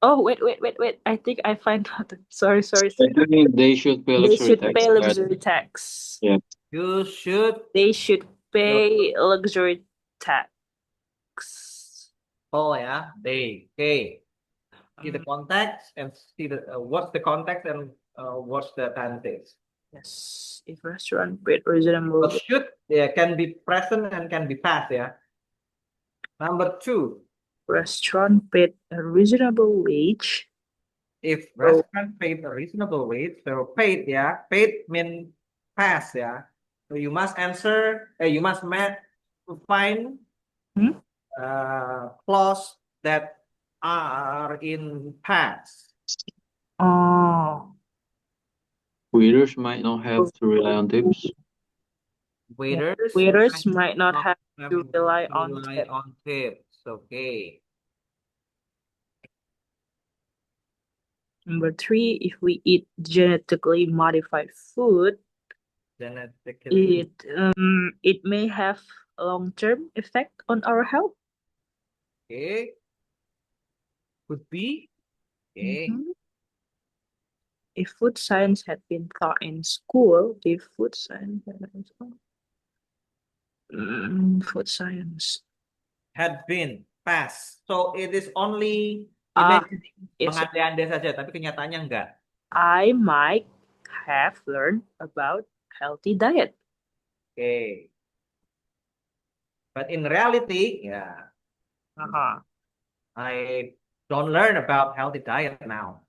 Oh, wait. I think I find out. Sorry. I think they should pay They luxury should tax, pay right? luxury tax. Yeah. You should. They should pay luxury tax. Oh ya, they. Okay. See the context and see the what's the context and what's the tenses. Yes, if restaurant paid reasonable. But should can be present and can be past ya. Number two, Restaurant paid a reasonable wage. if Oh, restaurant paid a reasonable wage, so paid ya, paid mean past ya. So you must answer. You must find hmm? clause that are in past. Oh, Waiters might not have to rely on tips. yeah. Waiters Waiters might might not not have have to rely to on rely tip. on tips. Okay. Number three, if we eat genetically modified food, Genetically. it may have a long-term effect on our health. Okay. Could be. Okay. Mhm. If food science had been taught in school, if food science had been taught, food science. Had been past. So it is only Ah, imagining, yes, mengandai-andai saja, tapi kenyataannya enggak. I might have learned about healthy diet. Okay. But in reality, yeah, Uh-huh. I don't learn about healthy diet now.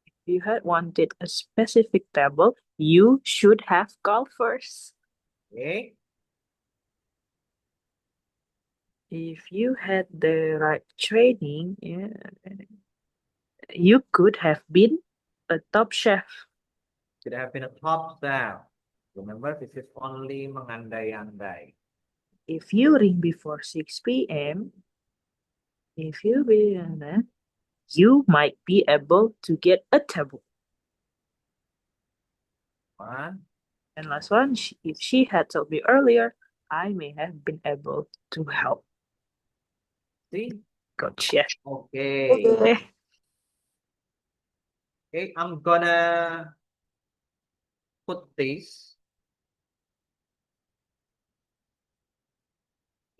If you had wanted a specific table, you should have called first. Okay. If you had the right training, you could have been a top chef. Could have been a top chef. Remember, this is only mengandai-andai. If you ring before 6 p.m., if you be, you might be able to get a table. One. And last one, if she had told me earlier, I may have been able to help. See? Gotcha. Okay. Okay. Okay, I'm gonna put this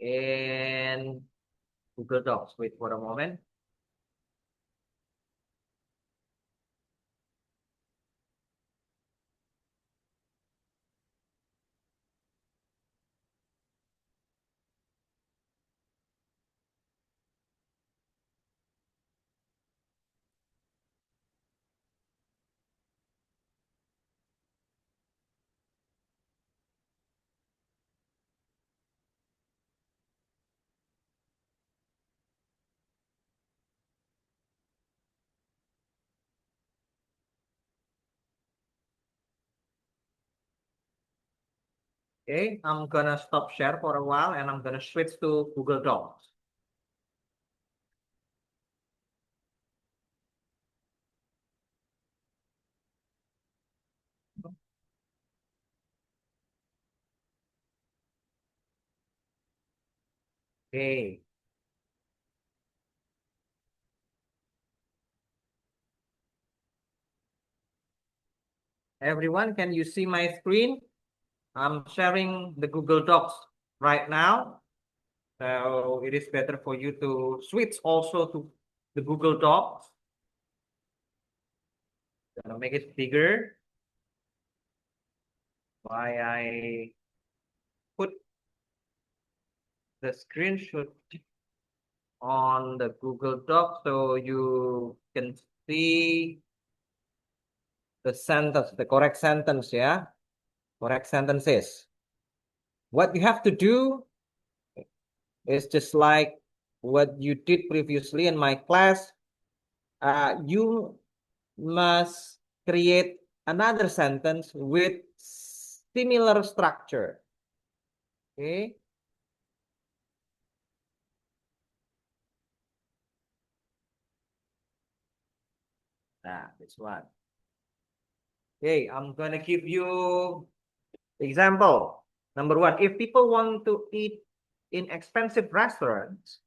in Google Docs. Wait for a moment. Okay, I'm gonna stop share for a while and I'm gonna switch to Google Docs. Okay. Everyone, can you see my screen? I'm sharing the Google Docs right now. So it is better for you to switch also to the Google Docs. Gonna make it bigger. Why I put the screenshot on the Google Doc so you can see the sentence, the correct sentence, yeah? Correct sentences. What you have to do is just like what you did previously in my class. You must create another sentence with similar structure. Okay. This one. Okay, I'm gonna give you example. Number one, if people want to eat in expensive restaurants,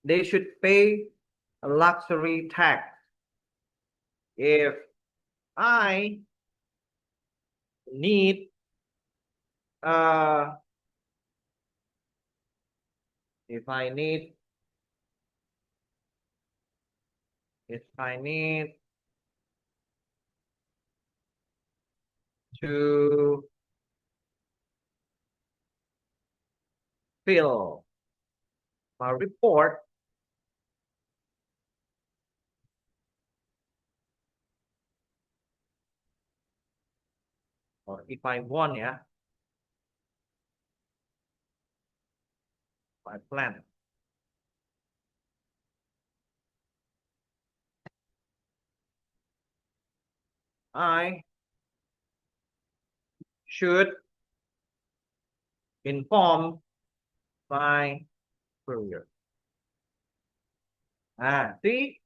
they should pay a luxury tag. If I need uh if I need to fill my report, or if I want, yeah, my plan. I should inform my courier. See,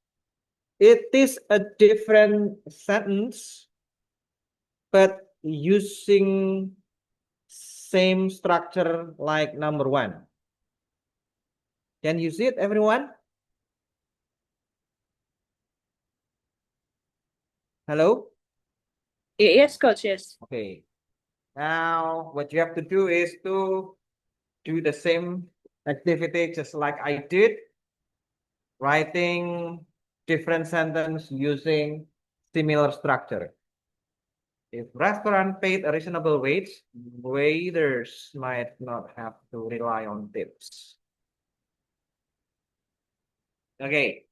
it is a different sentence, but using same structure like number one. Can you see it, everyone? Hello? Yes, coach, yes. Okay. Now, what you have to do is to do the same activity just like I did, writing different sentence using similar structure. If restaurant paid a reasonable wage, waiters might not have to rely on tips. Okay.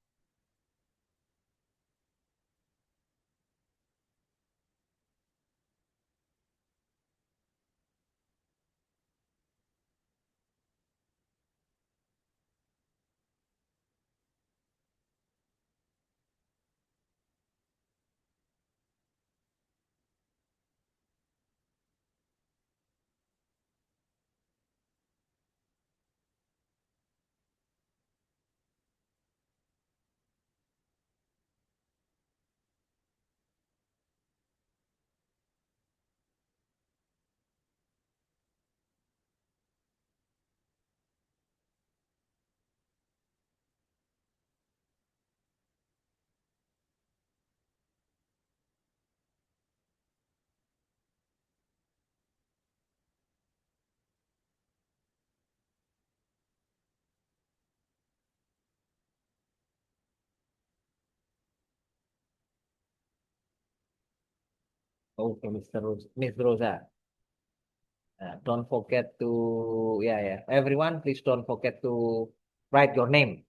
Okay, Miss Rosa. Don't forget to, yeah, everyone, please don't forget to write your name.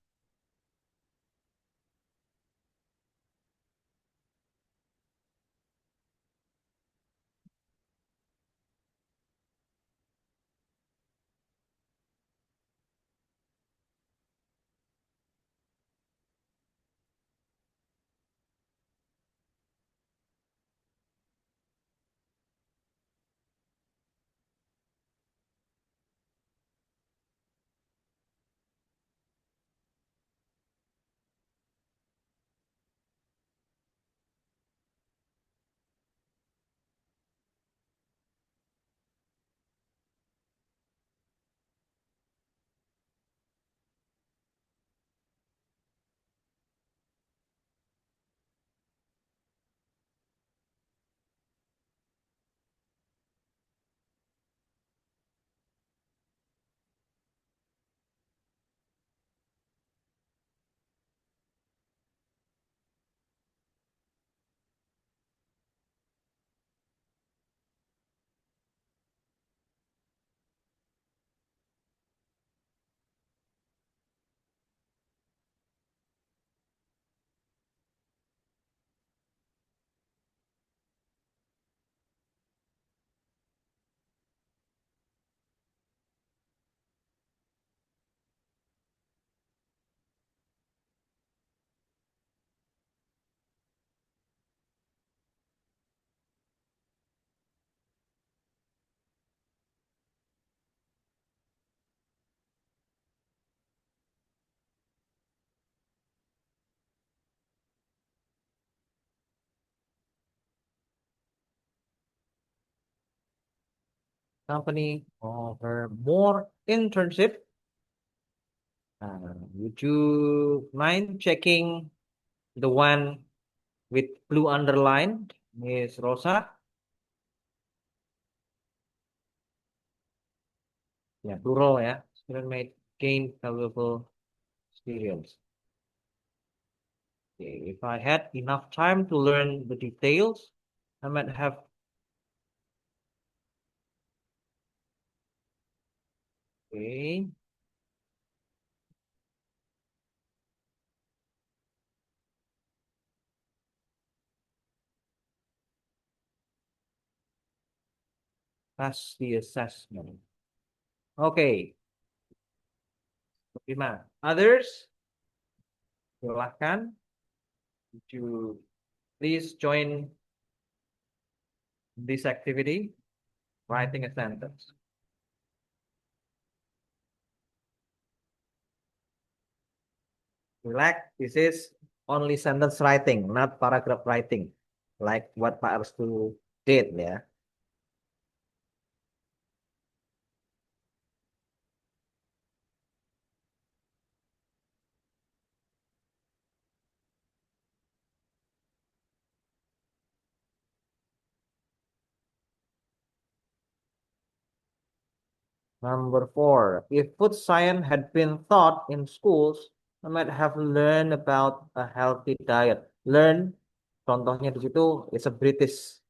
Company offer more internship Would you mind checking the one with blue underline, Miss Rosa? Ya, plural ya. Student may gain valuable experience. Okay, if I had enough time to learn the details, I might have. Okay. Pass the assessment. Okay. Gimana? Others? Silahkan. Would you please join this activity? Writing a sentence. Relax. This is only sentence writing, not paragraph writing. Like what Pak Arstu did ya. Number 4, if food science had been taught in schools, I might have learned about a healthy diet. Learn, contohnya di situ, is a British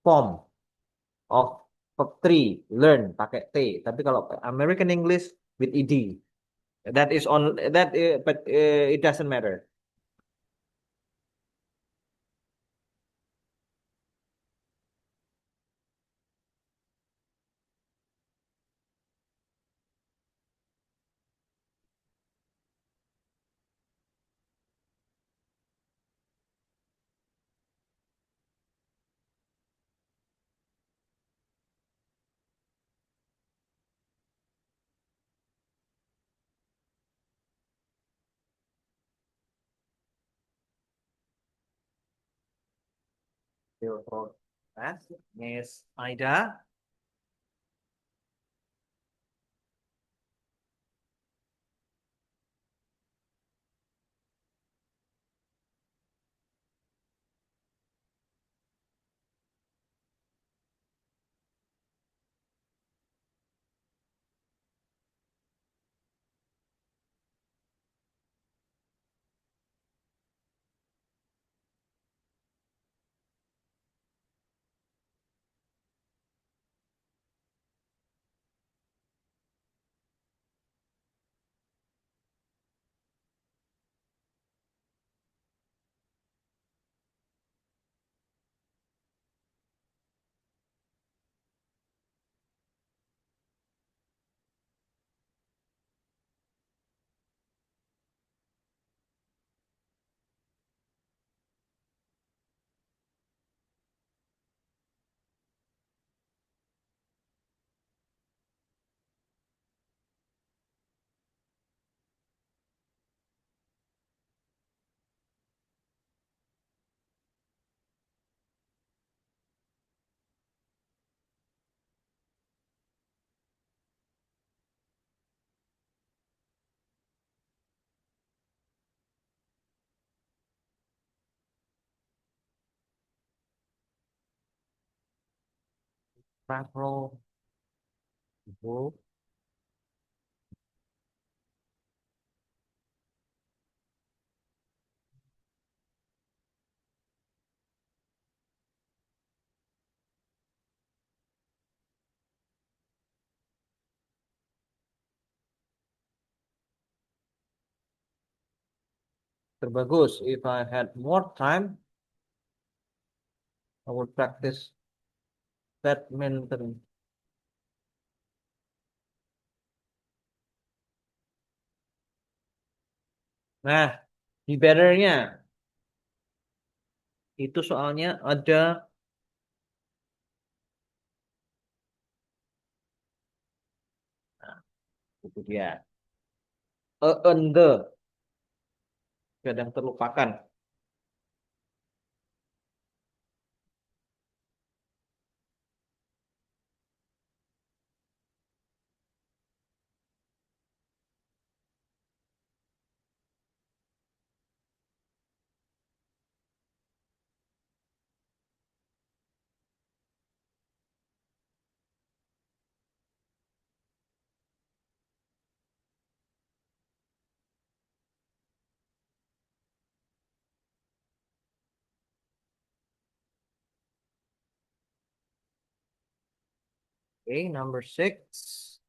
form of verb three. Learn pakai T. Tapi kalau American English with ed. That is on that, but it doesn't matter. That's Miss Aida. Macro. Bu. Terbagus. If I had more time, I would practice badminton. Nah, di betternya itu soalnya ada itu dia. And the kadang terlupakan. Okay, number 6.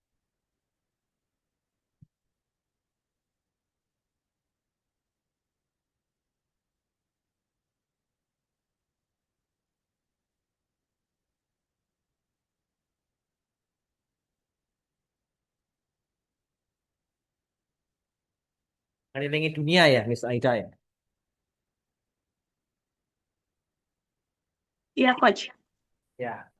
Kelilingi dunia ya, Miss Aida ya. Iya, Coach. Ya.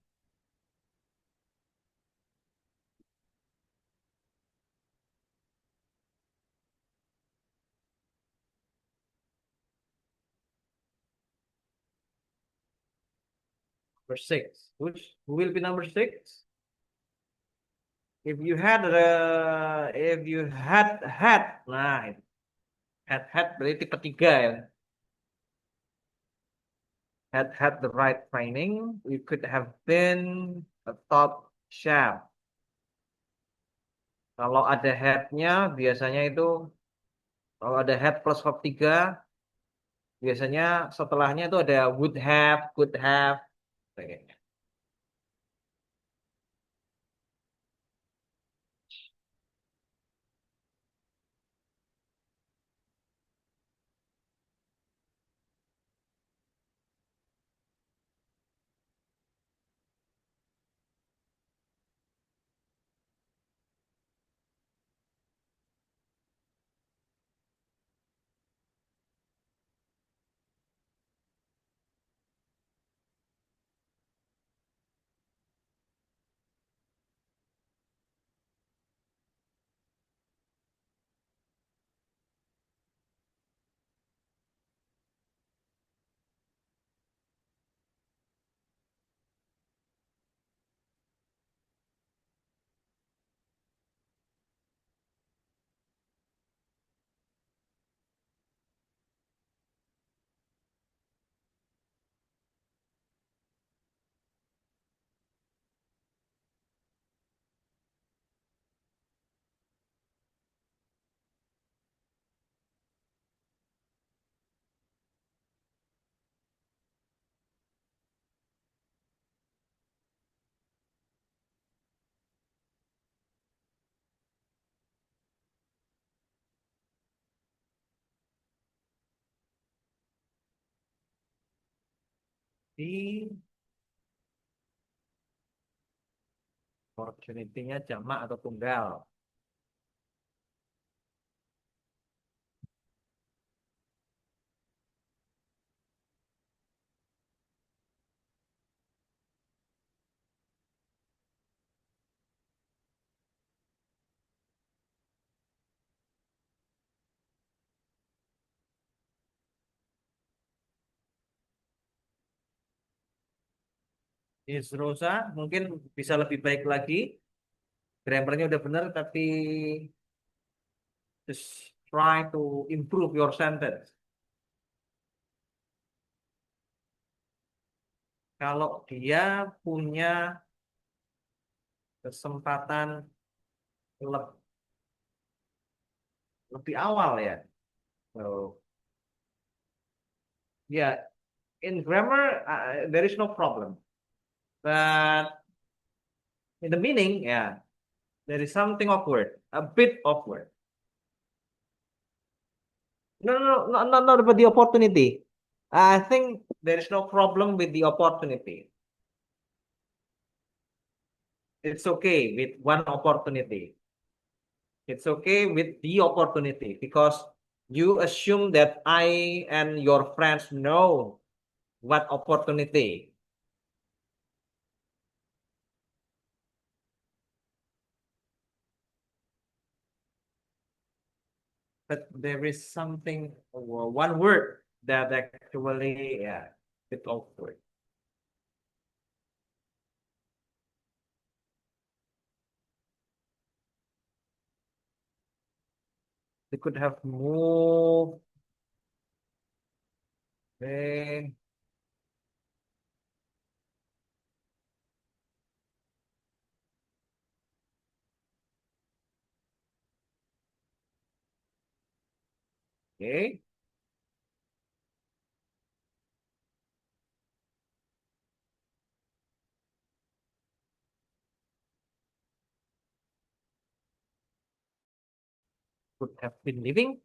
Number 6. Who will be number 6? If you had nah, had berarti tipe 3 ya. Had the right training, you could have been a top chef. Kalau ada headnya, biasanya itu kalau ada head plus verb 3, biasanya setelahnya itu ada would have, could have, sebagainya. Di opportunity-nya jamak atau tunggal. Is Rosa mungkin bisa lebih baik lagi. Grammarnya udah benar, tapi just try to improve your sentence. Kalau dia punya kesempatan le- lebih awal ya. So, yeah, in grammar there is no problem. But in the meaning, yeah, there is something awkward, a bit awkward. No, not about the opportunity. I think there is no problem with the opportunity. It's okay with one opportunity. It's okay with the opportunity because you assume that I and your friends know what opportunity. But there is something, one word that actually, yeah, bit awkward. They could have moved. Okay. Okay. could have been living.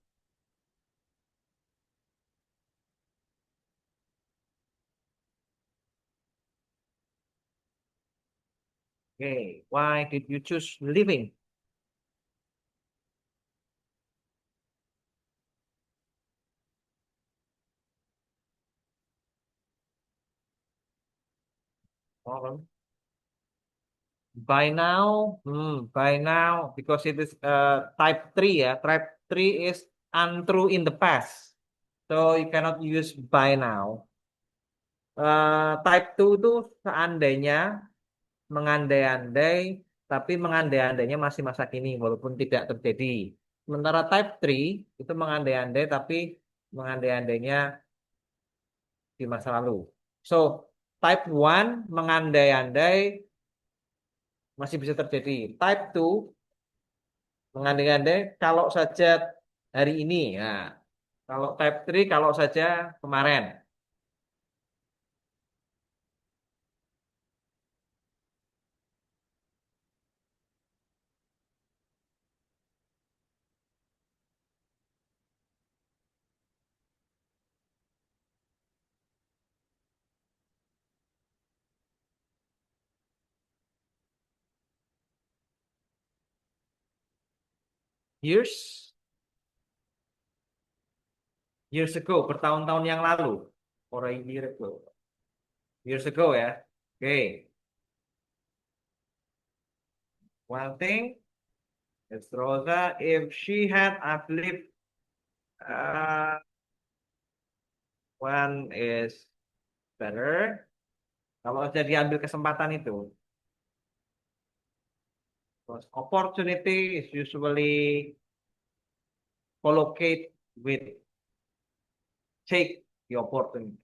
Okay, why did you choose living? Problem. By now, because it is type 3 ya. Type 3 is untrue in the past. So you cannot use by now. Type 2 itu seandainya, mengandai-andai, tapi mengandai-andainya masih masa kini, walaupun tidak terjadi. Sementara type 3 itu mengandai-andai, tapi mengandai-andainya di masa lalu. So, type 1 mengandai-andai masih bisa terjadi. Type 2 mengandai-andai kalau saja hari ini. Nah, kalau type 3 kalau saja kemarin. Years years ago, bertahun-tahun yang lalu. Or a year ago. Years ago ya. Oke. One thing is Rosa, if she had lived, one is better. Kalau saja diambil kesempatan itu, because opportunity is usually collocate with take the opportunity.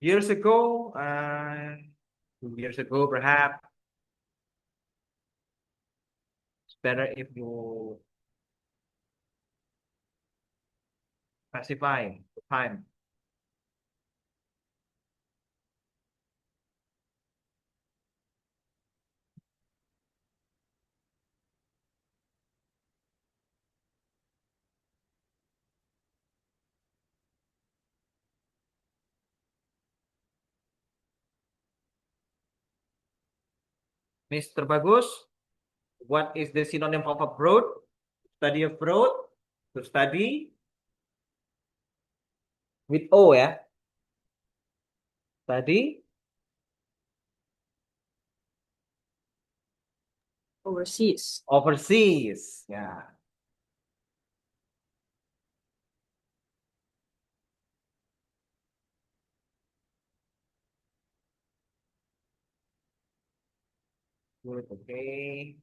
Years ago, 2 years ago, perhaps it's better if you specify the time. Mr. Bagus, what is the synonym of abroad? Study abroad, to study with O ya. Study Overseas. overseas. Ya. Good, okay.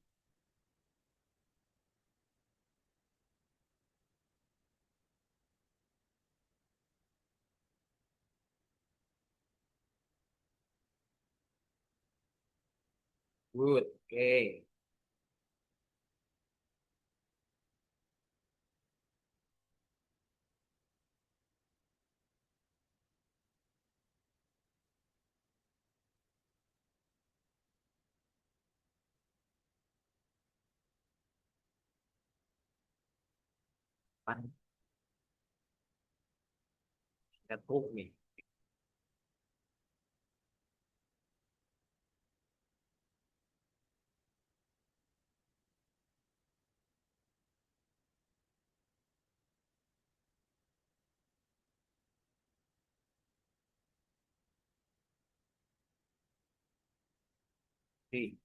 Good, okay. Fine. That hook me. See,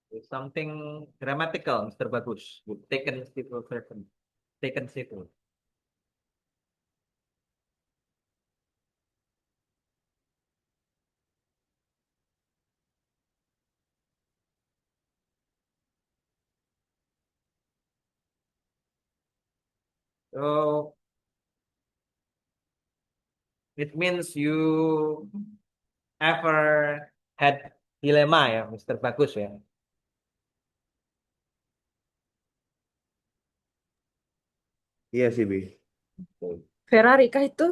it's something grammatical, Mr. Bagus. With taken simple present. Taken simple. So it means you ever had dilemma ya, Mr. Bagus ya. Iya sih, Bi. Ferrari kah itu?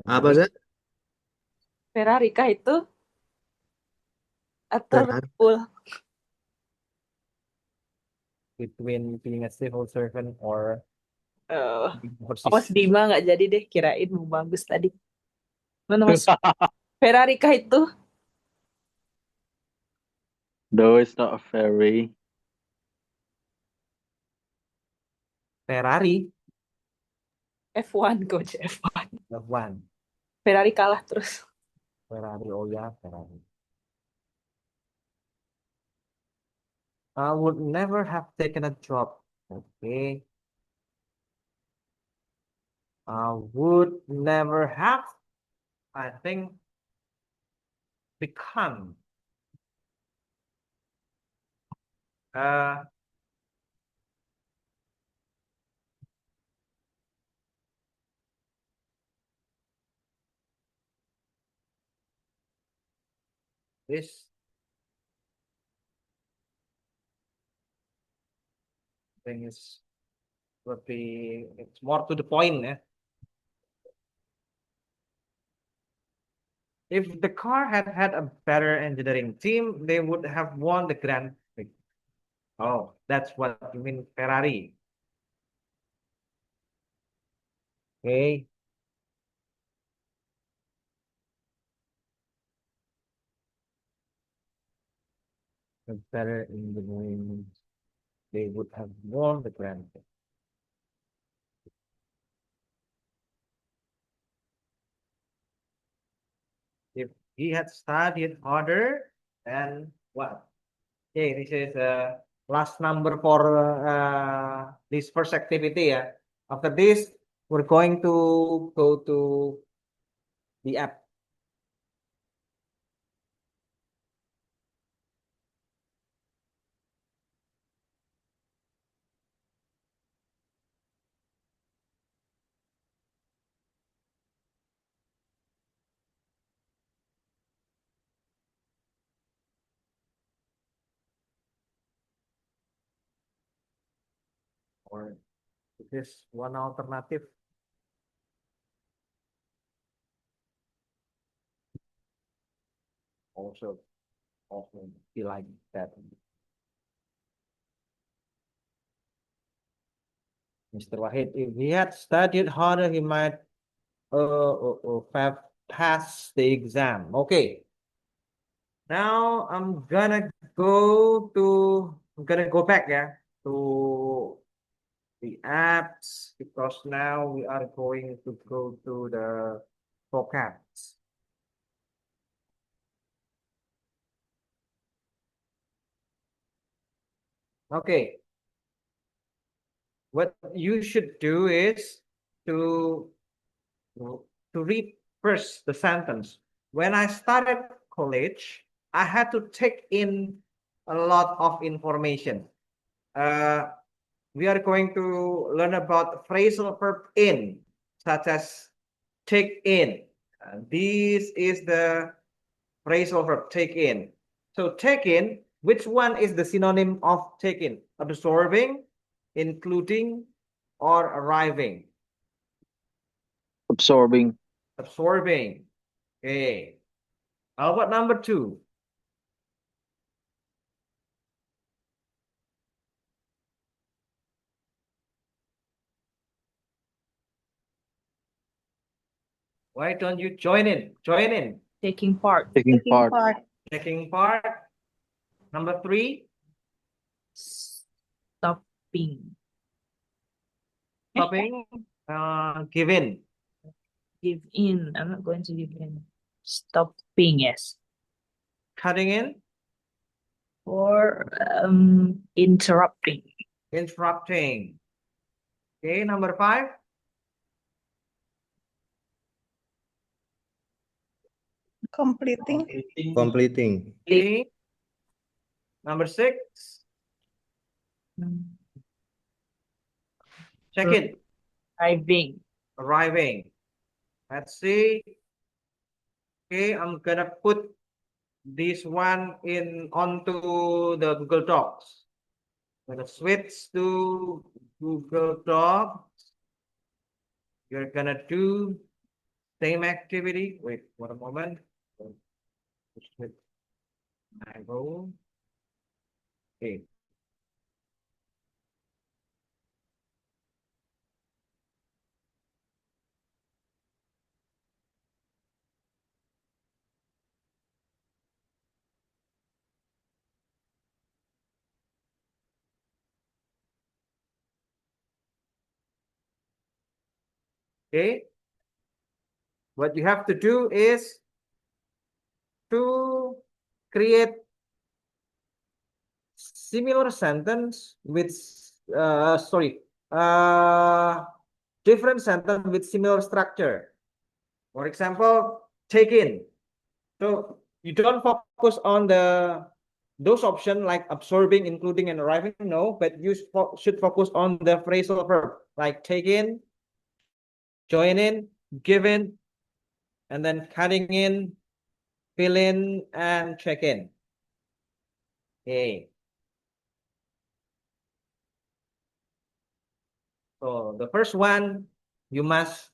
Apa, Zat? Ferrari kah itu? Atau Red Ferrari. Bull? Between being a civil servant or Eh, being Oh, overseas. Dima nggak jadi deh. Kirain mau bagus tadi. Mana Mas? Ferrari kah itu? No, it's not a ferry. Ferrari, F1 coach F1. F1. Ferrari kalah terus. Ferrari, oh ya, Ferrari. I would never have taken a job. Okay. I would never have, I think, become this thing is would be, it's more to the point. If the car had had a better engineering team, they would have won the Grand Prix. Oh, that's what you mean, Ferrari. Okay. A better engineering, they would have won the Grand Prix. If he had studied harder, then what? Okay, this is last number for this first activity. After this, we're going to go to the app. Or this is one alternative. Also be like that. Mr. Wahid, if he had studied harder, he might have passed the exam. Okay. Now I'm gonna go back to the apps because now we are going to go to the vocabs. Okay. What you should do is to read first the sentence. When I started college, I had to take in a lot of information. We are going to learn about phrasal verb in, such as take in. This is the phrasal verb take in. So take in, which one is the synonym of take in? Absorbing, including, or arriving? Absorbing. Absorbing. Okay. How about number 2? Why don't you join in? Join in. Taking part. Taking part. Taking part. Number 3. Stopping. Stopping. Give in. Give in. I'm not going to give in. Stopping, yes. Cutting in. Or interrupting. Interrupting. Okay, number 5. Completing. Completing. Okay. Number 6. Mm, Check in. Arriving. Arriving. Let's see. Okay, I'm gonna put this one in onto the Google Docs. I'm gonna switch to Google Docs. You're gonna do same activity. Wait, what a moment. I go. Okay. Okay. What you have to do is to create similar sentence with different sentence with similar structure. For example, take in. So you don't focus on those options like absorbing, including, and arriving. No, but you should focus on the phrasal verb like take in, join in, give in, and then cutting in, fill in, and check in. Okay. So the first one, you must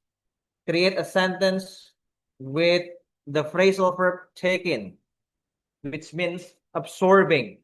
create a sentence with the phrasal verb taken, which means absorbing.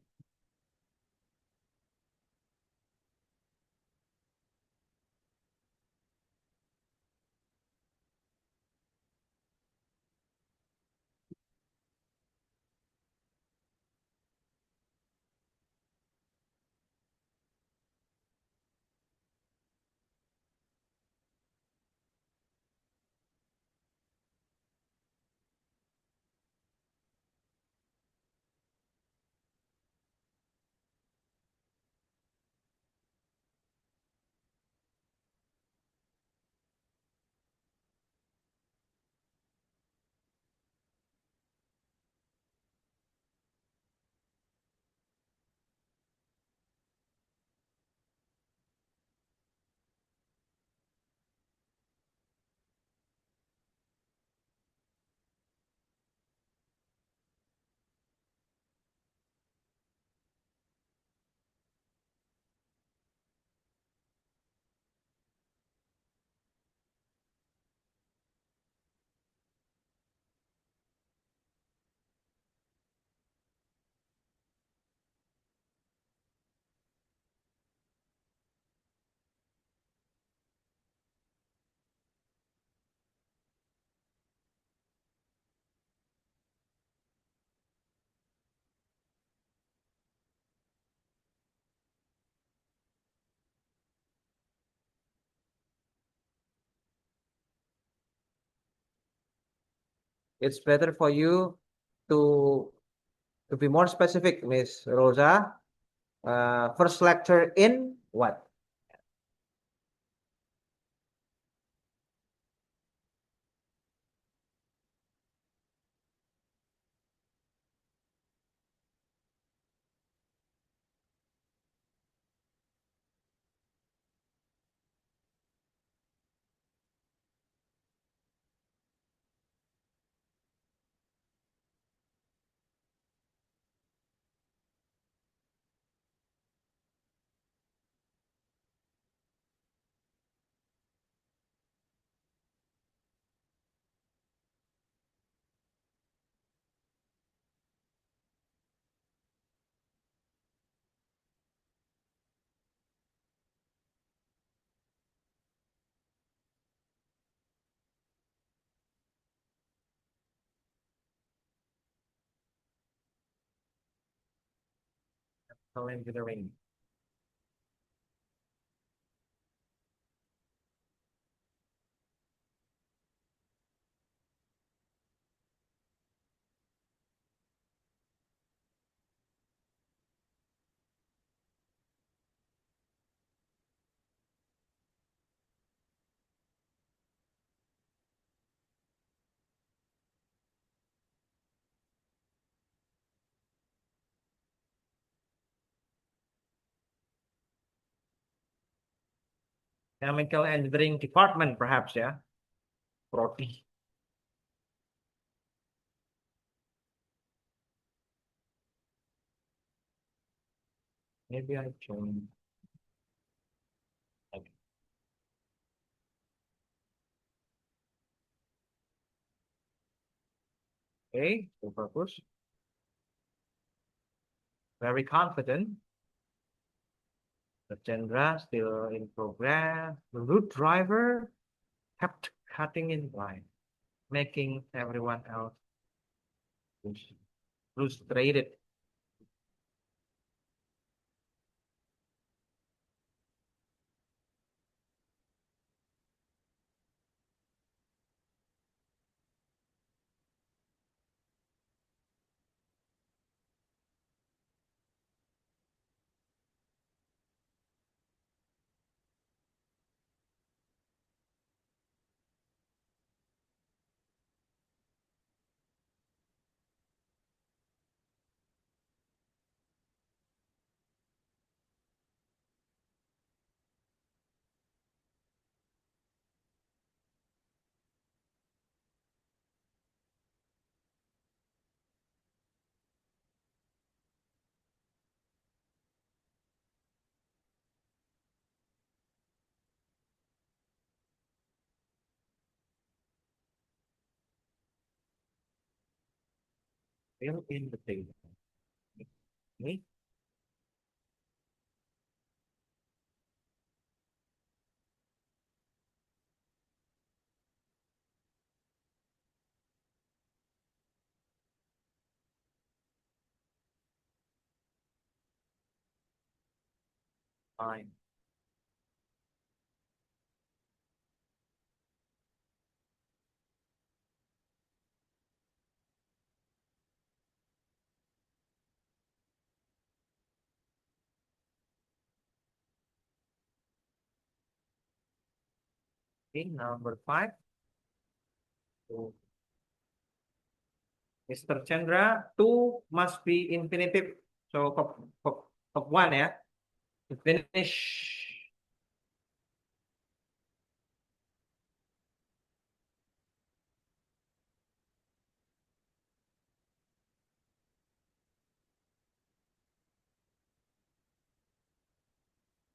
It's better for you to be more specific, Miss Rosa. First lecture in what? Engineering. Chemical engineering department, perhaps, yeah. Prodi. Maybe I join. Okay, so focus. Very confident. The Chandra still in progress. The root driver kept cutting in line, making everyone else frustrated. Fill in the table. Okay. Fine. Okay, number 5. So, Mr. Chandra, 2 must be infinitive. So, of 1 ya. To finish.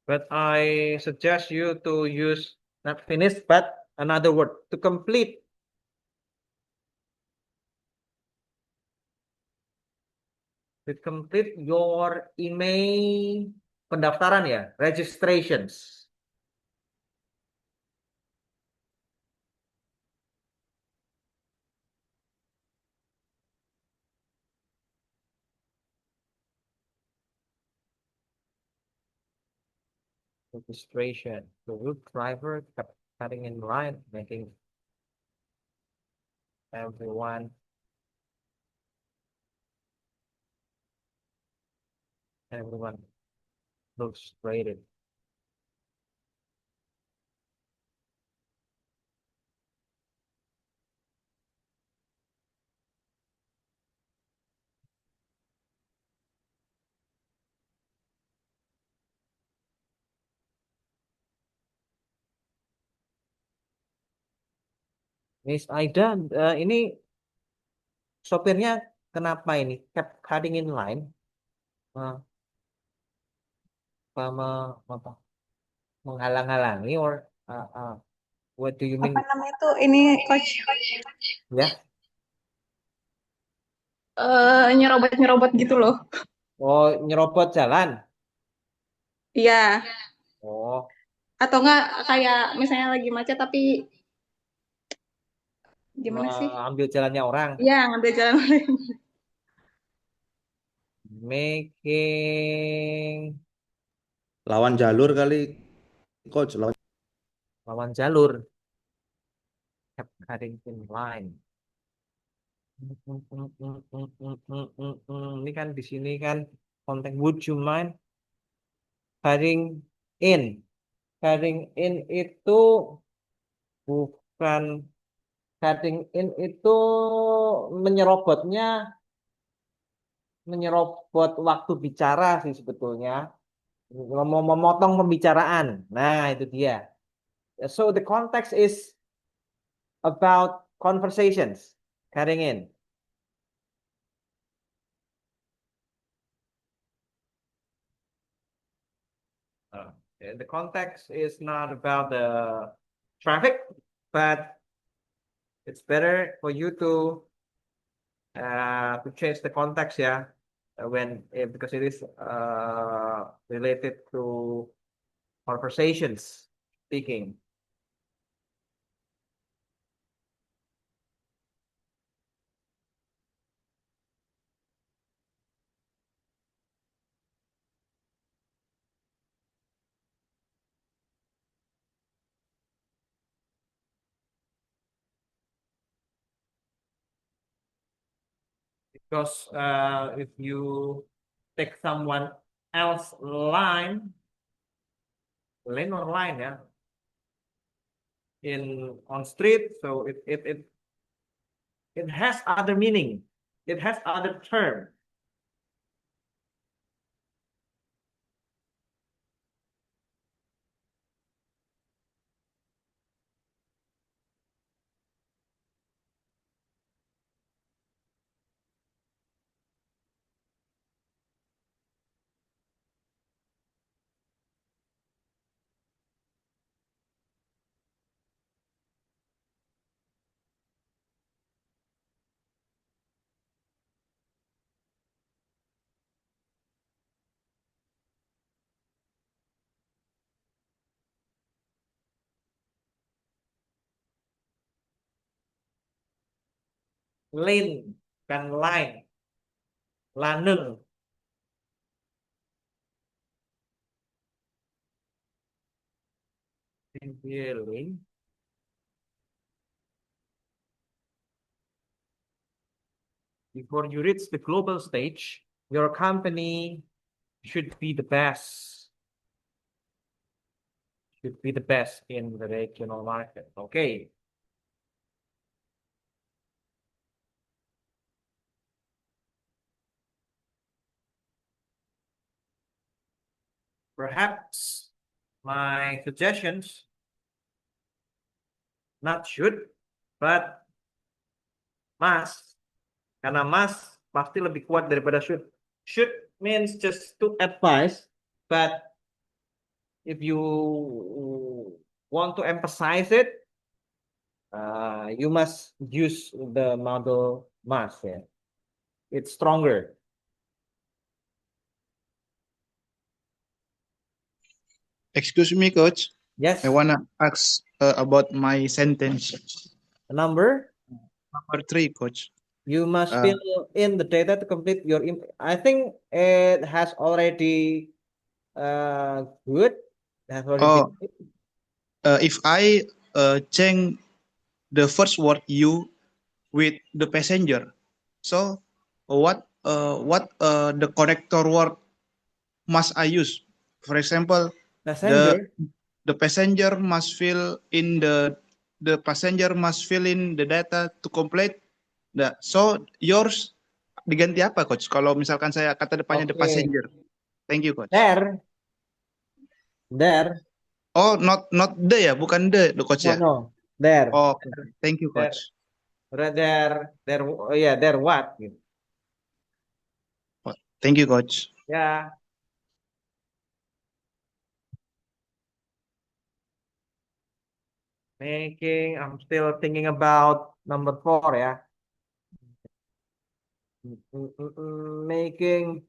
But I suggest you to use not finish, but another word to complete. To complete your email pendaftaran ya, registrations. Registration. The root driver kept cutting in line, making everyone frustrated. Miss Aida, ini sopirnya kenapa ini kept cutting in line? Uh, apa, menghalang-halangi or what do you mean? Apa namanya tuh ini coach Ya, nyerobot-nyerobot gitu loh. oh nyerobot jalan. Iya. Oh, Atau enggak kayak misalnya lagi macet tapi gimana sih? ambil jalannya orang. Iya, ngambil jalan lain. Making Lawan jalur kali, coach. lawan jalur. Kept cutting in line. Ini kan di sini kan konteks would you mind cutting in. Cutting in itu bukan cutting in itu menyerobot waktu bicara sih sebetulnya. Memotong pembicaraan. Nah, itu dia. So the context is about conversations. Cutting in. The context is not about the traffic, but it's better for you to to change the context, yeah, because it is related to conversations, speaking. Because if you take someone else lane or line, yeah, in on street, so it has other meaning. It has other term. Lane kan line, laneng. Lane. Before you reach the global stage, your company should be the best. Should be the best in the regional market. Okay. Perhaps my suggestions not should, but must. Karena must pasti lebih kuat daripada should. Should means just to advise, but if you want to emphasize it, you must use the model must. Yeah. It's stronger. Excuse me, coach. Yes. I wanna ask about my sentence. Number. Number 3, coach. You must Uh, fill in the data to complete your. I think it has already good. It has already Oh, been. if I change the first word you with the passenger, so what the corrector word must I use? For example, the Passenger. the passenger must fill in the passenger must fill in the data to complete. So yours diganti apa, coach? Kalau misalkan saya kata depannya the Okay. passenger. Thank you, coach. There. Oh, not the ya, bukan the coach ya. No. There. Oh, okay. Thank you, There. coach. There. Oh, yeah. There. What? Thank you, coach. Yeah. I'm still thinking about number 4, yeah. Making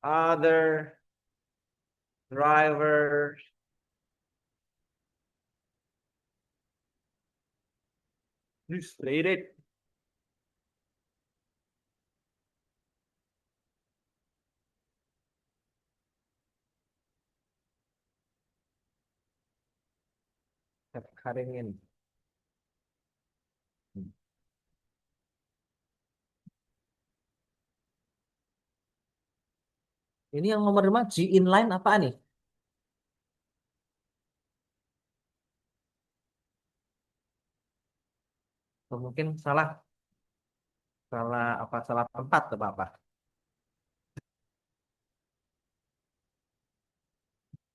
other drivers frustrated. Cutting in. Ini yang nomor 5 G inline apa nih? Atau mungkin salah tempat atau apa?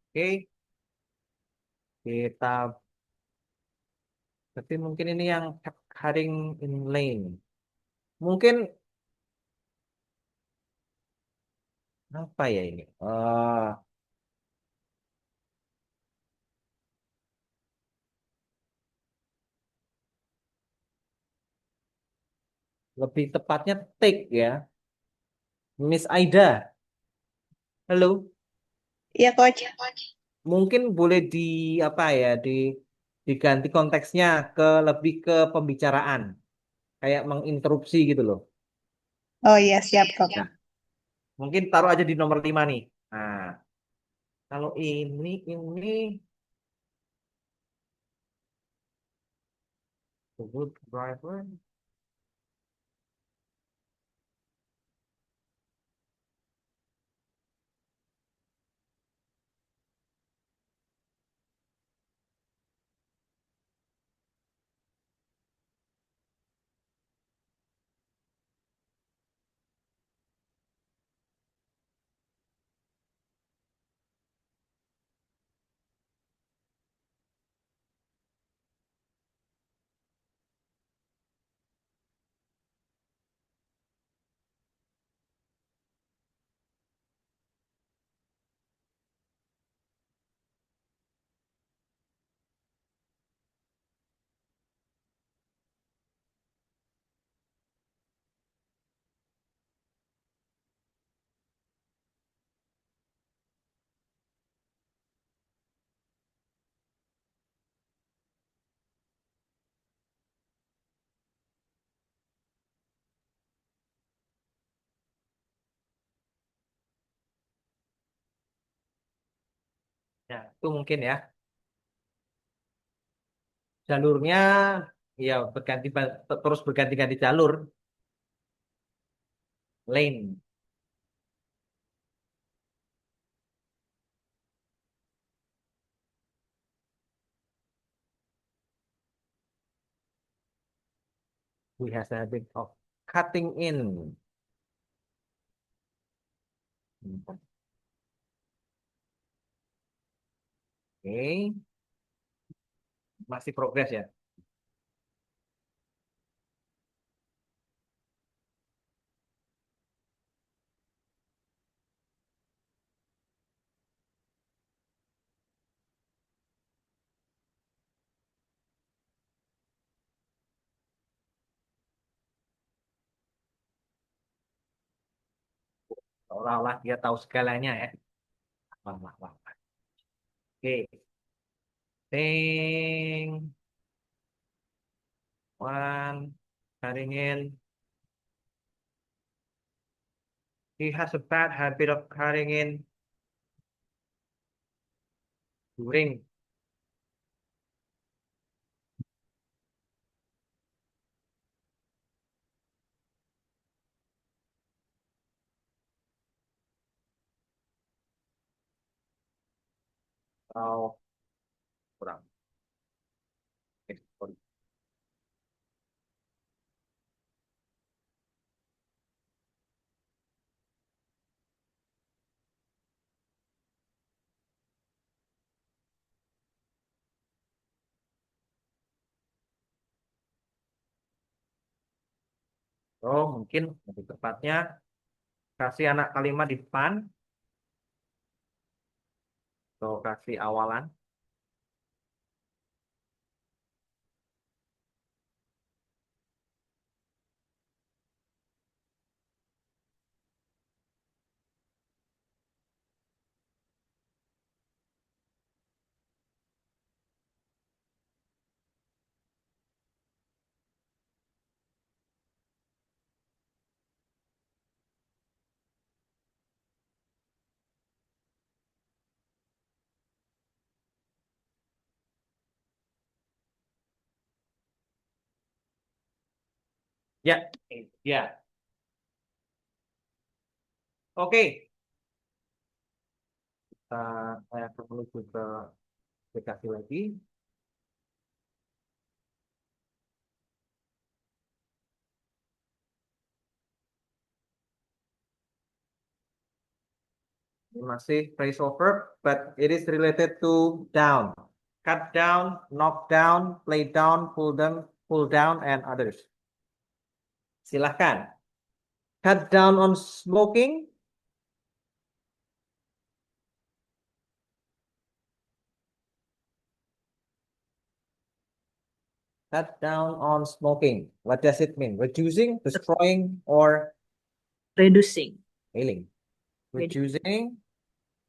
Oke, kita berarti mungkin ini yang cutting in lane. Mungkin apa ya ini? Lebih tepatnya take ya. Miss Aida, halo. Iya, Coach. Mungkin boleh apa ya, diganti konteksnya lebih ke pembicaraan, kayak menginterupsi gitu loh. Oh iya, siap, Coach. Nah, mungkin taruh aja di nomor 5 nih. Nah, kalau ini good driver. Ya, itu mungkin ya. Jalurnya ya terus berganti-ganti jalur, lane. We have a habit of cutting in. Oke, masih progres ya. Seolah-olah dia tahu segalanya ya. Wah, wah, wah. Oke, ting, one, cutting in. He has a bad habit of cutting in during. Oh, kurang. Oke, sorry. Oh, mungkin lebih tepatnya kasih anak kalimat di depan atau kasih awalan. Ya, ya. Oke, saya akan menuju ke aplikasi lagi. Ini masih phrasal verb, but it is related to down. Cut down, knock down, play down, pull down, and others. Silahkan. Cut down on smoking. Cut down on smoking. What does it mean? Reducing, destroying, or Reducing. killing? Redu- Reducing,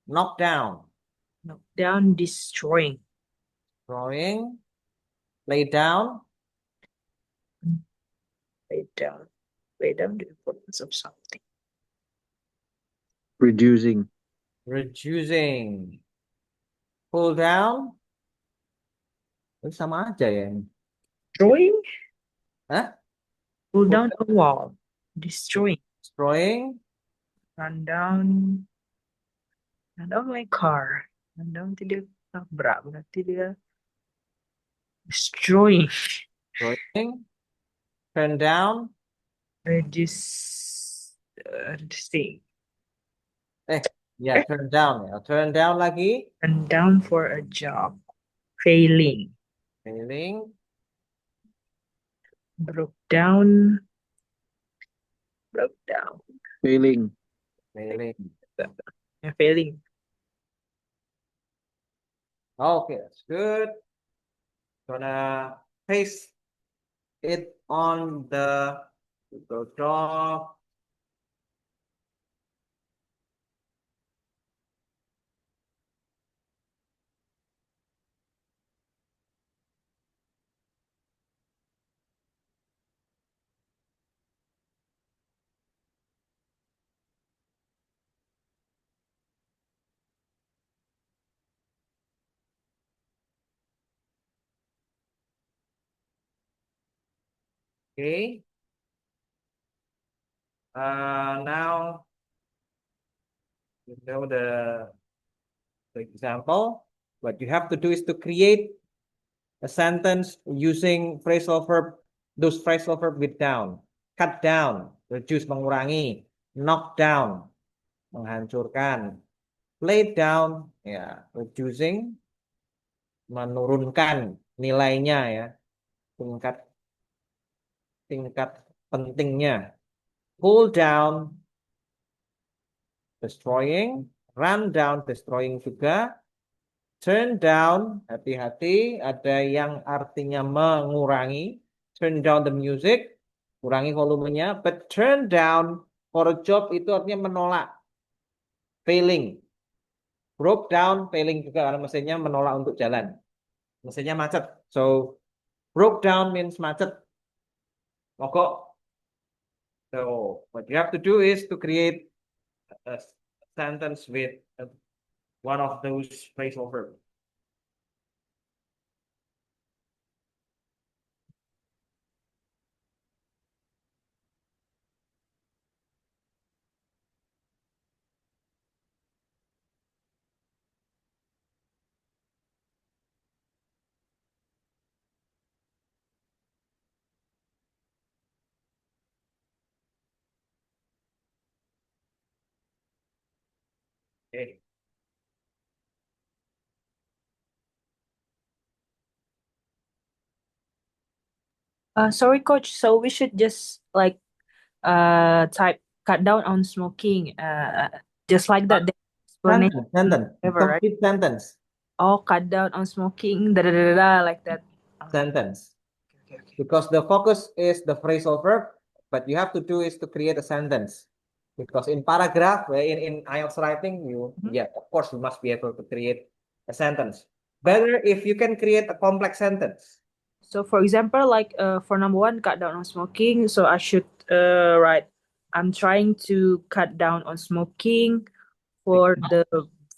knock down, Knock down, destroying. destroying, lay down, Lay down. Lay down the importance of something. Reducing. reducing, pull down. Itu sama aja ya. Drawing. Hah? Pull down a wall. Destroying. Destroying, Run down. Run down my car. Run down tidak tabrak. Berarti dia destroying. destroying, turn down, Reducing. ya turn down ya. Turn down lagi, Run down for a job. Failing. failing, Broke down. Broke down. Failing. failing. Failing. Okay, that's good. Gonna paste it on the Google Doc. Okay. Now you know the example. What you have to do is to create a sentence using phrasal verb, those phrasal verb with down. Cut down, reduce, mengurangi. Knock down, menghancurkan. Lay down, ya, reducing, menurunkan nilainya ya, tingkat pentingnya. Pull down, destroying. Run down, destroying juga. Turn down, hati-hati, ada yang artinya mengurangi. Turn down the music, kurangi volumenya. But turn down for a job itu artinya menolak. Failing. Broke down, failing juga karena mesinnya menolak untuk jalan. Mesinnya macet. So, broke down means macet. Mogok. So, what you have to do is to create a sentence with one of those phrasal verbs. Okay. Sorry, coach. So we should just like type cut down on smoking. Just like that. The explanation, Sentence. whatever, right? Complete sentence. Oh, cut down on smoking. Da da da da, da, like that. Sentence. Okay, okay. Because the focus is the phrasal verb, but you have to do is to create a sentence. Because in paragraph, in IELTS writing, yeah, of course, you must be able to create a sentence. Better if you can create a complex sentence. So for example, like for number one, cut down on smoking. So I should write, I'm trying to cut down on smoking for the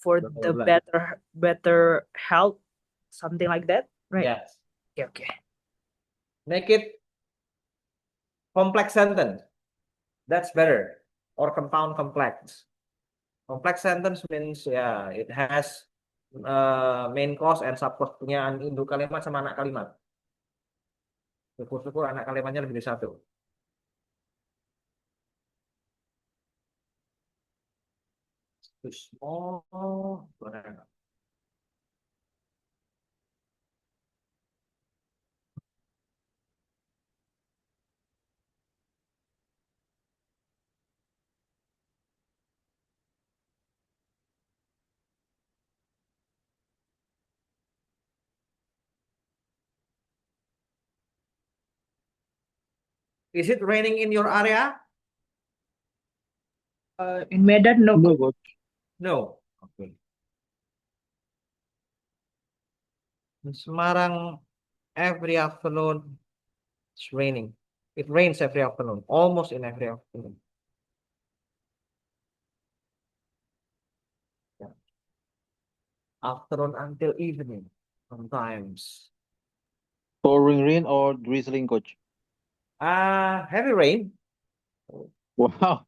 Blah. better health, something like that, right? Yes. Okay, okay. Make it complex sentence. That's better. Or compound complex. Complex sentence means it has main clause and subclause, punya induk kalimat sama anak kalimat. Syukur-syukur anak kalimatnya lebih dari satu. Too small. Is it raining in your area? In Medan, no. No, coach. No. Okay. In Semarang, every afternoon it's raining. It rains every afternoon, almost in every afternoon. Yeah. Afternoon until evening, sometimes. Pouring rain or drizzling, coach? Heavy rain. Wow.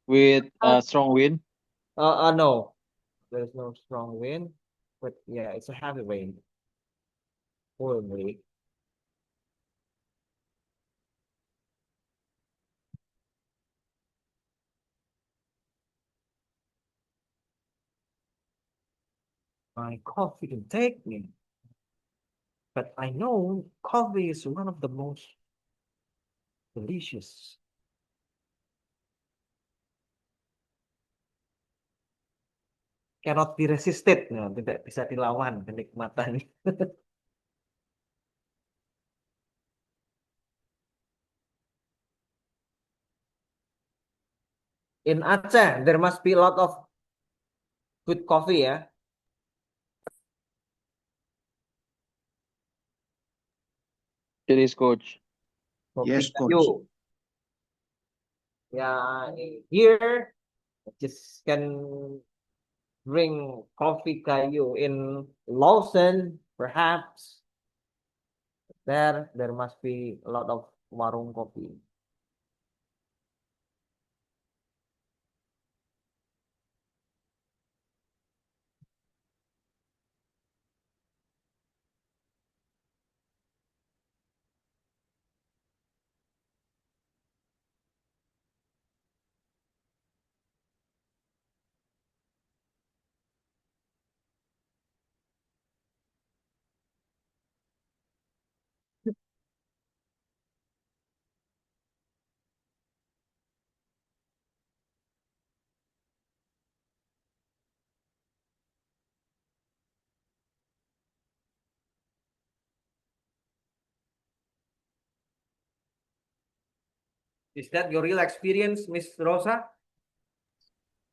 With strong wind. No, there's no strong wind, but yeah, it's a heavy rain. Probably. My coffee can take me, but I know coffee is one of the most delicious. Cannot be resisted, no, tidak bisa dilawan kenikmatan. In Aceh, there must be a lot of good coffee, ya. It is, coach. Kopi Yes, kayu. coach. Yeah, here just can drink coffee kayu in Lawson, perhaps. There must be a lot of warung kopi. Is that your real experience, Miss Rosa?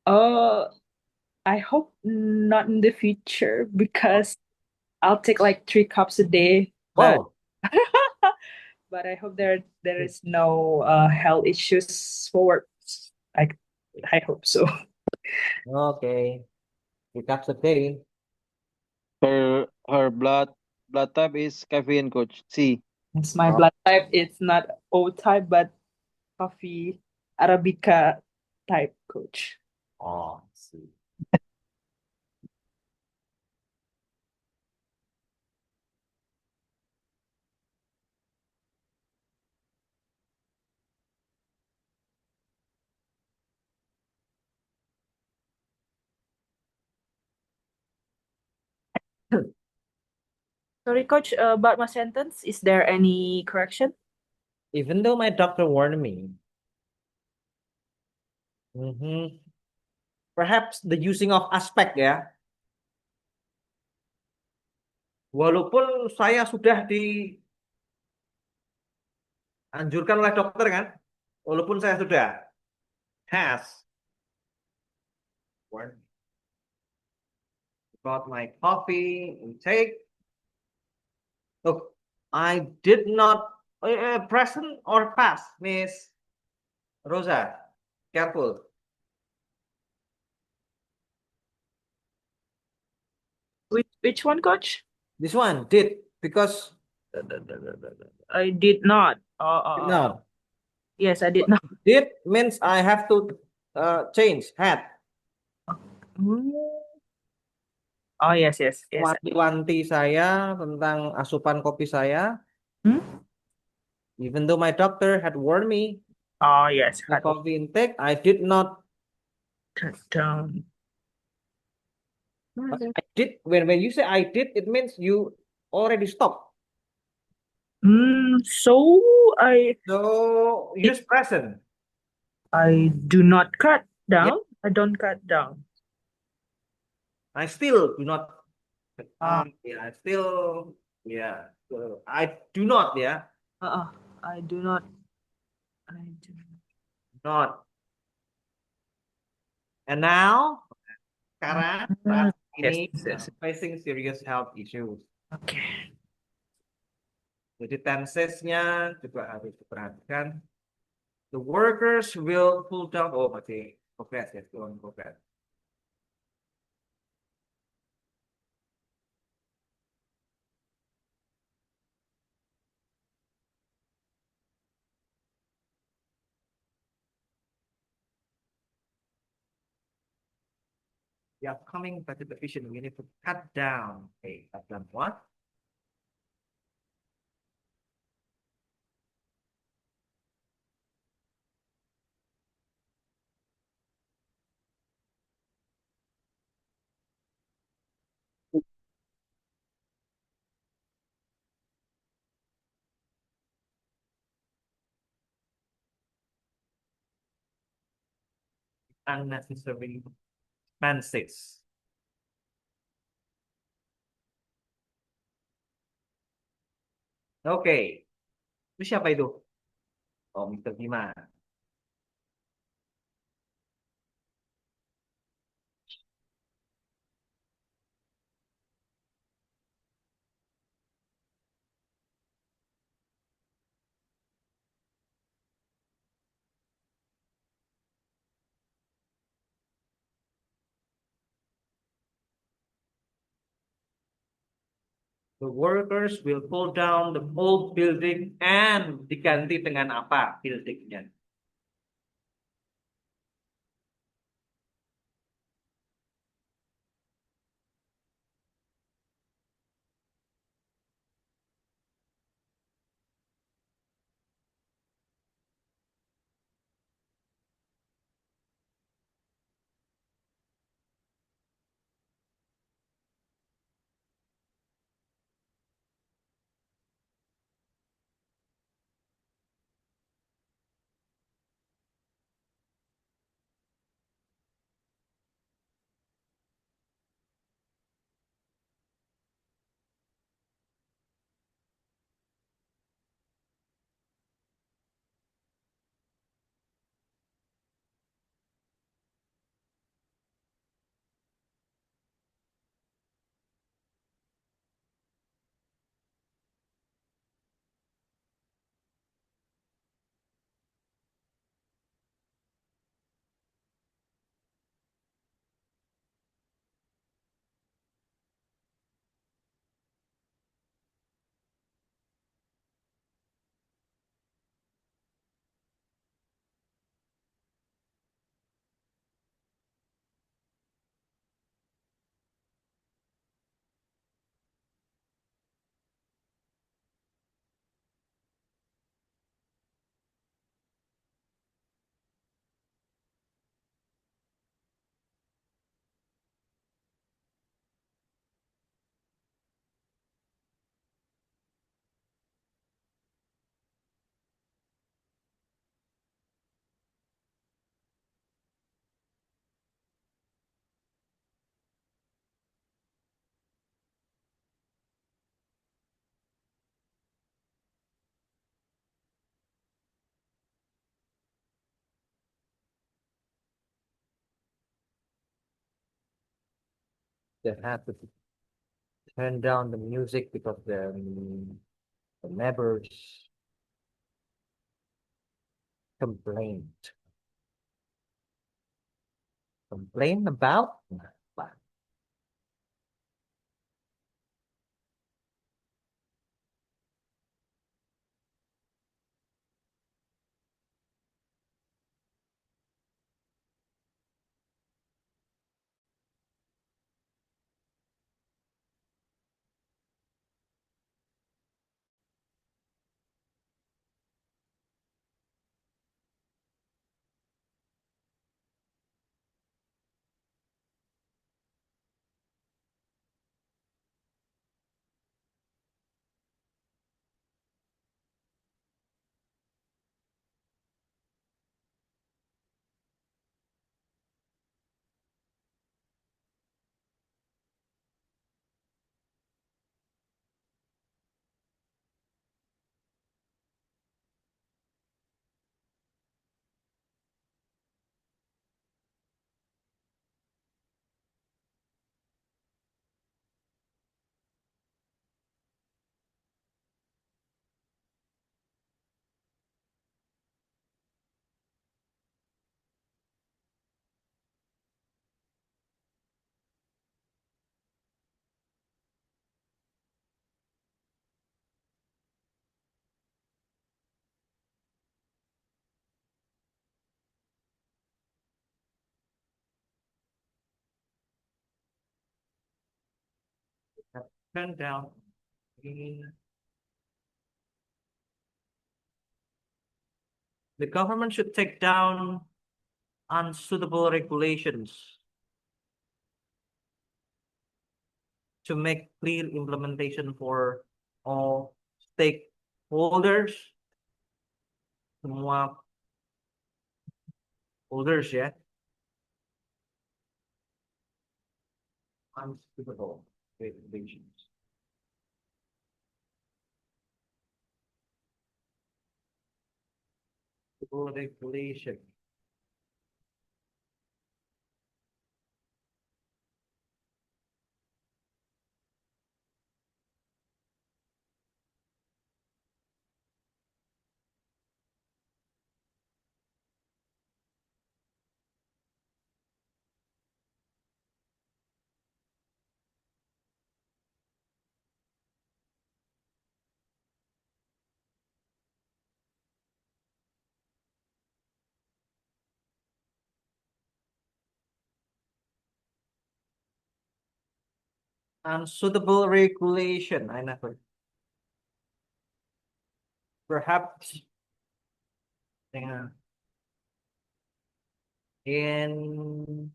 I hope not in the future because I'll take like 3 cups a day. But Oh, but I hope there is no health issues forward. I hope so. okay. 3 cups a day. Her blood type is caffeine, coach. C. It's my Oh. blood type. It's not O type, but coffee Arabica type, coach. Oh, I see. Sorry, coach, about my sentence, is there any correction? Even though my doctor warned me, perhaps the using of aspect, ya. Walaupun saya sudah dianjurkan oleh dokter, kan, walaupun saya sudah has warned me about my coffee intake. Look, I did not present or past, Miss Rosa. Careful. Which one, coach? This one did because I did not. no. Yes, I did not. Did means I have to change had. Oh, yes. Wanti-wanti saya tentang asupan kopi saya. Hmm? Even though my doctor had warned me Oh, yes. my coffee intake, I did not. Cut down. I did when you say I did, it means you already stopped. So So use present. I do not cut down. I don't cut down. I still do not. Yeah, So I do not. Yeah. I do not I do. Not. And now, sekarang saat ini Yes. facing serious health issues. Okay. Jadi tensesnya juga harus diperhatikan. The workers will pull down. Oh, masih progress ya, still on progress. The upcoming budget revision, we need to cut down. Okay, cut down what? Unnecessary expenses. Oke, itu siapa itu? Oh, Mr. Bima. The workers will pull down the old building and diganti dengan apa buildingnya? They have to turn down the music because the neighbors complained. Complain about what? turn down. The government should take down unsuitable regulations to make clear implementation for all stakeholders. Semua holders ya. Unsuitable regulations. Regulation. Unsuitable regulation. I never. Perhaps in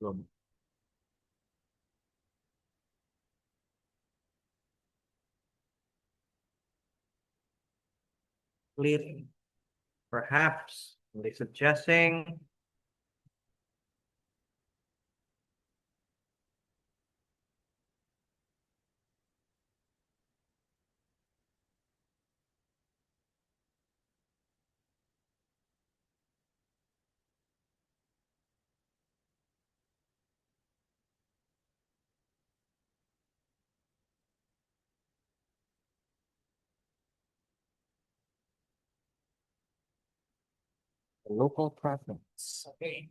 belum. Clear. Perhaps they suggesting local preference. Okay.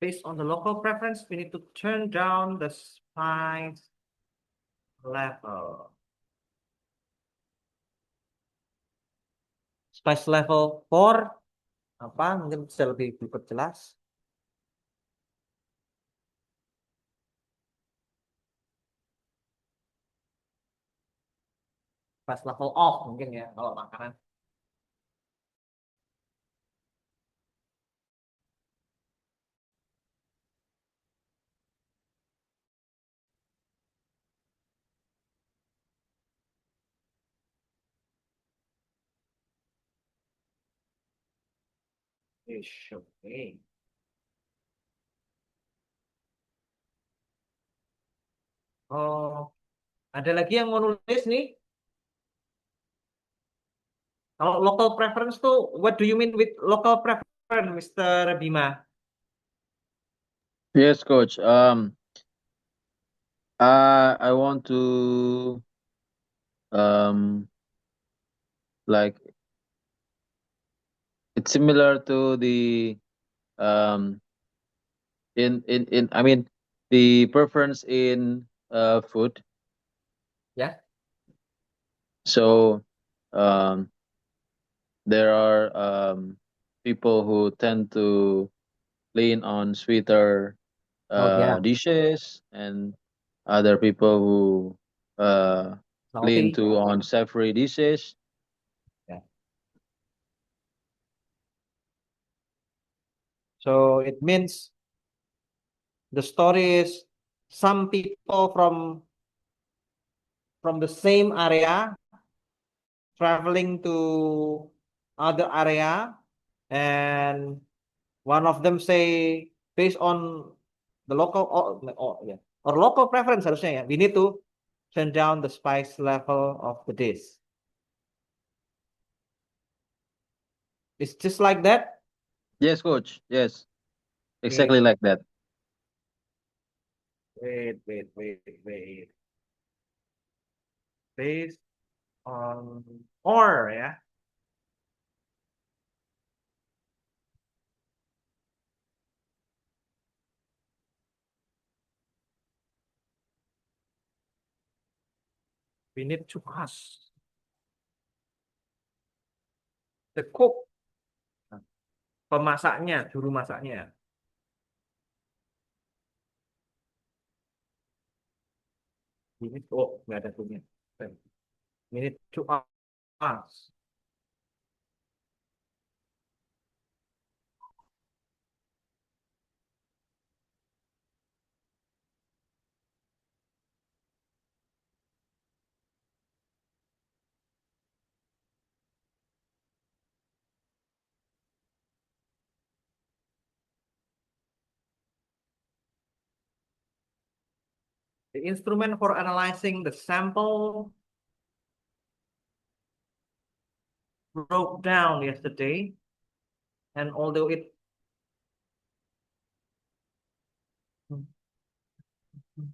Based on the local preference, we need to turn down the spice level. Spice level for apa? Mungkin bisa lebih diperjelas. Spice level off mungkin ya kalau makanan. Ish, oke. Oh, ada lagi yang mau nulis nih? Kalau local preference tuh, what do you mean with local preference, Mr. Bima? Yes, coach. I want to um like it's similar to the um in I mean the preference in food. Yeah. So um there are people who tend to lean on sweeter Oh yeah, dishes, and other people who lean salty. to on savory dishes. So it means the story is some people from the same area traveling to other area, and one of them say based on the local or local preference harusnya ya, we need to turn down the spice level of the dish. It's just like that. Yes, coach. Yes, Okay. exactly like that. Wait. Based on or ya. We need to ask the cook, pemasaknya, juru masaknya. Ini nggak ada punya. We need to ask. The instrument for analyzing the sample broke down yesterday, and although it